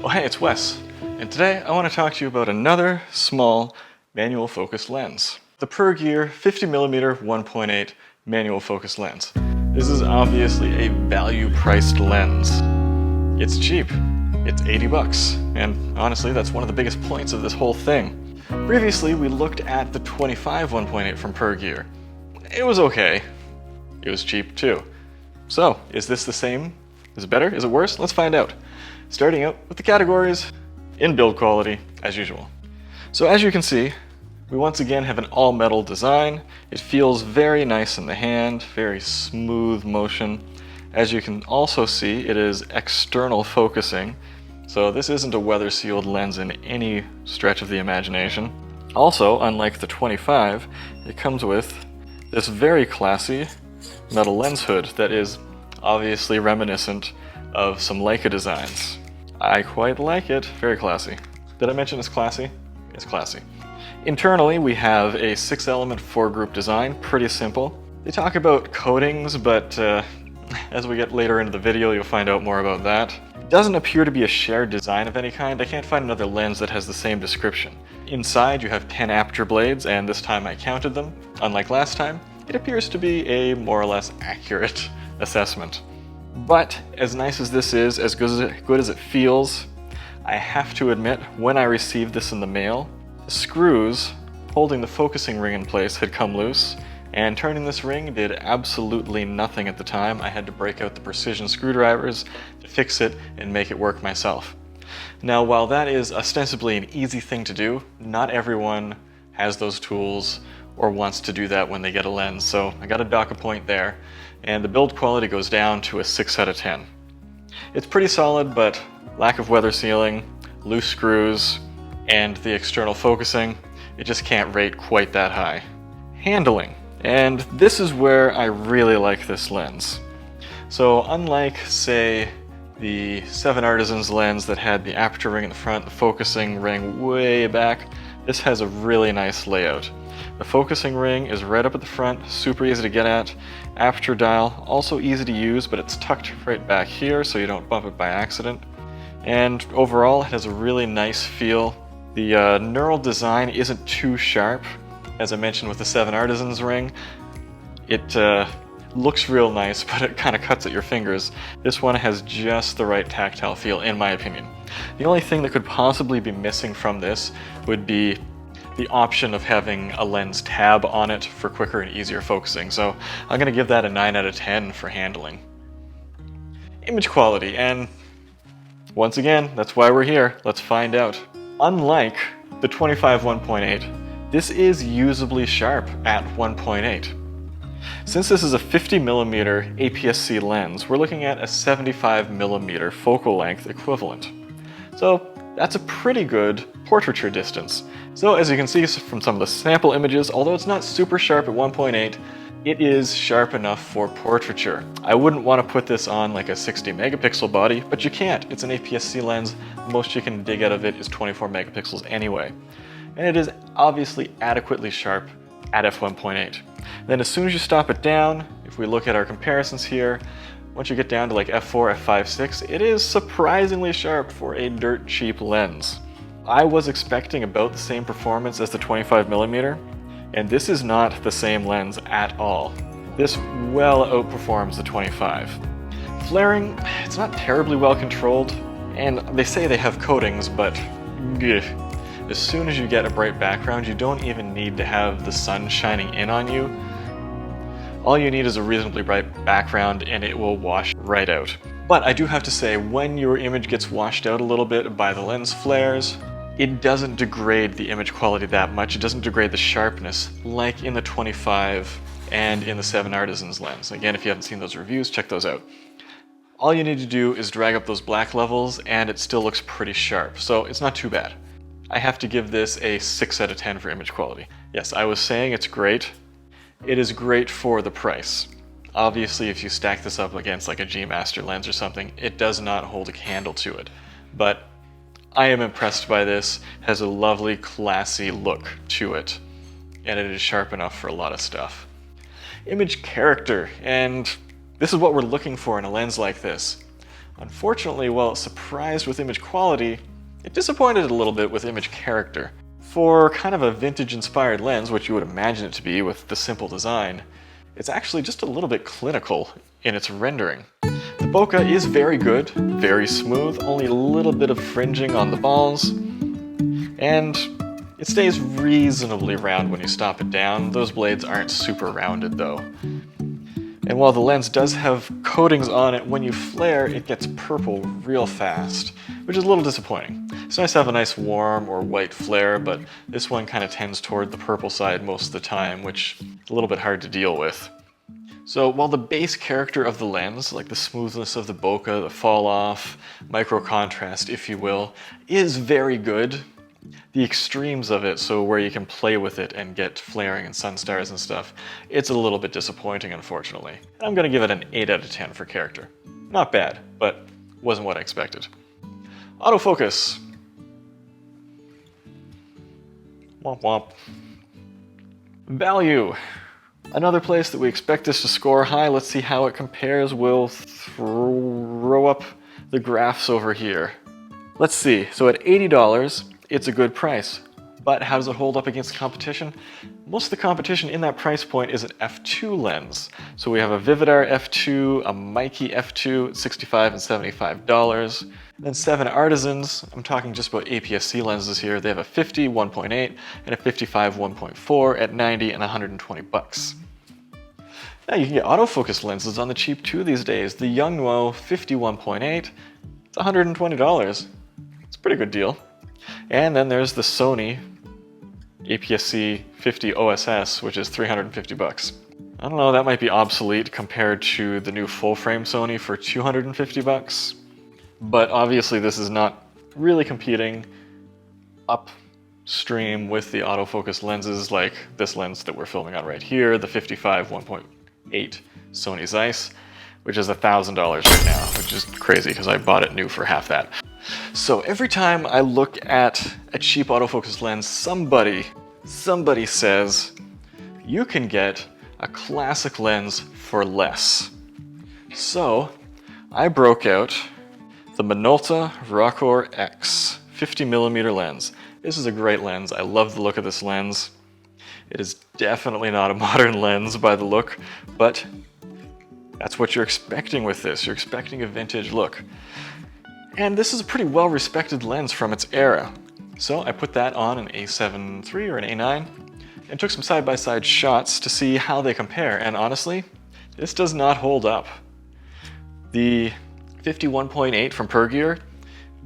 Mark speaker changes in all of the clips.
Speaker 1: Oh hey, it's Wes, and today I want to talk to you about another small manual focus lens. The Pergear 50mm 1.8 manual focus lens. This is obviously a value-priced lens. It's cheap. It's 80 bucks, and honestly that's one of the biggest points of this whole thing. Previously we looked at the 25 1.8 from Pergear. It was okay. It was cheap too. So, is this the same? Is it better? Is it worse? Let's find out. Starting out with the categories in build quality, as usual. So as you can see, we once again have an all-metal design. It feels very nice in the hand, very smooth motion. As you can also see, it is external focusing. So this isn't a weather-sealed lens in any stretch of the imagination. Also, unlike the 25, it comes with this very classy metal lens hood that is obviously reminiscent of some Leica designs. I quite like it. Very classy. Did I mention it's classy? It's classy. Internally, we have a 6-element 4-group design. Pretty simple. They talk about coatings, but as we get later into the video, you'll find out more about that. It doesn't appear to be a shared design of any kind. I can't find another lens that has the same description. Inside, you have 10 aperture blades, and this time I counted them. Unlike last time, it appears to be a more or less accurate assessment. But as nice as this is, as good as it feels, I have to admit, when I received this in the mail, the screws holding the focusing ring in place had come loose, and turning this ring did absolutely nothing at the time. I had to break out the precision screwdrivers to fix it and make it work myself. Now, while that is ostensibly an easy thing to do, not everyone has those tools or wants to do that when they get a lens, so I got to dock a point there, and the build quality goes down to a 6 out of 10. It's pretty solid, but lack of weather sealing, loose screws, and the external focusing, it just can't rate quite that high. Handling, and this is where I really like this lens. So unlike, say, the 7 Artisans lens that had the aperture ring in the front, the focusing ring way back, this has a really nice layout. The focusing ring is right up at the front, super easy to get at. Aperture dial, also easy to use, but it's tucked right back here so you don't bump it by accident. And overall, it has a really nice feel. The knurled design isn't too sharp. As I mentioned with the 7 Artisans ring, it looks real nice, but it kind of cuts at your fingers. This one has just the right tactile feel, in my opinion. The only thing that could possibly be missing from this would be the option of having a lens tab on it for quicker and easier focusing, so I'm going to give that a 9 out of 10 for handling. Image quality, and once again, that's why we're here. Let's find out. Unlike the 25 1.8, this is usably sharp at 1.8. Since this is a 50mm APS-C lens, we're looking at a 75mm focal length equivalent. So that's a pretty good portraiture distance. So as you can see from some of the sample images, although it's not super sharp at 1.8, it is sharp enough for portraiture. I wouldn't want to put this on like a 60 megapixel body, but you can't. It's an APS-C lens. Most you can dig out of it is 24 megapixels anyway. And it is obviously adequately sharp at f1.8. Then as soon as you stop it down, if we look at our comparisons here, once you get down to like f4, f5.6, it is surprisingly sharp for a dirt cheap lens. I was expecting about the same performance as the 25mm, and this is not the same lens at all. This well outperforms the 25. Flaring, it's not terribly well controlled, and they say they have coatings, but as soon as you get a bright background, you don't even need to have the sun shining in on you. All you need is a reasonably bright background and it will wash right out. But I do have to say, when your image gets washed out a little bit by the lens flares, it doesn't degrade the image quality that much. It doesn't degrade the sharpness like in the 25 and in the 7 Artisans lens. Again, if you haven't seen those reviews, check those out. All you need to do is drag up those black levels and it still looks pretty sharp, so it's not too bad. I have to give this a 6 out of 10 for image quality. Yes, I was saying it's great. It is great for the price. Obviously, if you stack this up against like a G Master lens or something, it does not hold a candle to it. But I am impressed by this. It has a lovely, classy look to it, and it is sharp enough for a lot of stuff. Image character, and this is what we're looking for in a lens like this. Unfortunately, while it surprised with image quality, it disappointed a little bit with image character. For kind of a vintage-inspired lens, which you would imagine it to be with the simple design, it's actually just a little bit clinical in its rendering. The bokeh is very good, very smooth, only a little bit of fringing on the balls, and it stays reasonably round when you stop it down. Those blades aren't super rounded though. And while the lens does have coatings on it, when you flare, it gets purple real fast, which is a little disappointing. It's nice to have a nice warm or white flare, but this one kind of tends toward the purple side most of the time, which is a little bit hard to deal with. So while the base character of the lens, like the smoothness of the bokeh, the fall off, micro contrast, if you will, is very good, the extremes of it, so where you can play with it and get flaring and sun stars and stuff, it's a little bit disappointing, unfortunately. I'm gonna give it an 8 out of 10 for character. Not bad, but wasn't what I expected. Autofocus. Womp womp. Value. Another place that we expect this to score high. Let's see how it compares. We'll throw up the graphs over here. Let's see, so at $80, it's a good price. But how does it hold up against competition? Most of the competition in that price point is an f2 lens. So we have a Vividar f2, a Mikey f2 at $65 and $75. And then 7 Artisans, I'm talking just about APS-C lenses here. They have a 50 1.8 and a 55 1.4 at $90 and $120. Now you can get autofocus lenses on the cheap too these days. The Yongnuo 50 1.8, it's $120. It's a pretty good deal. And then there's the Sony APS-C 50 OSS, which is $350. I don't know, that might be obsolete compared to the new full-frame Sony for $250. But obviously this is not really competing upstream with the autofocus lenses like this lens that we're filming on right here, the 55 1.8 Sony Zeiss, which is $1,000 right now, which is crazy because I bought it new for half that. So every time I look at a cheap autofocus lens, somebody says you can get a classic lens for less. So I broke out the Minolta Rokkor X 50mm lens. This is a great lens. I love the look of this lens. It is definitely not a modern lens by the look, but that's what you're expecting with this. You're expecting a vintage look. And this is a pretty well-respected lens from its era. So I put that on an A7 III or an A9 and took some side-by-side shots to see how they compare. And honestly, this does not hold up. The 50 1.8 from Pergear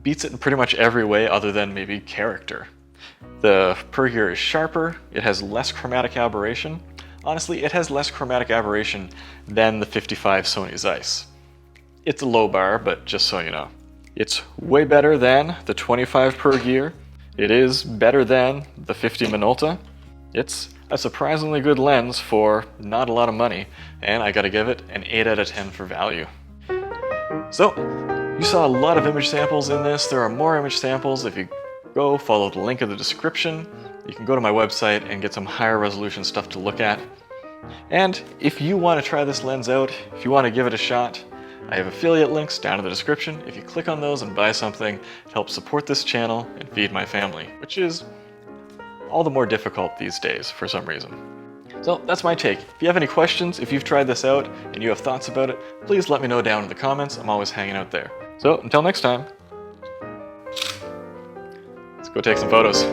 Speaker 1: beats it in pretty much every way other than maybe character. The Pergear is sharper, it has less chromatic aberration. Honestly, it has less chromatic aberration than the 55 Sony Zeiss. It's a low bar, but just so you know. It's way better than the 25 Pergear. It is better than the 50 Minolta. It's a surprisingly good lens for not a lot of money, and I gotta give it an 8 out of 10 for value. So, you saw a lot of image samples in this. There are more image samples. If you go follow the link in the description, you can go to my website and get some higher resolution stuff to look at. And if you want to try this lens out, if you want to give it a shot, I have affiliate links down in the description. If you click on those and buy something, it helps support this channel and feed my family, which is all the more difficult these days for some reason. So that's my take. If you have any questions, if you've tried this out and you have thoughts about it, please let me know down in the comments. I'm always hanging out there. So until next time, let's go take some photos.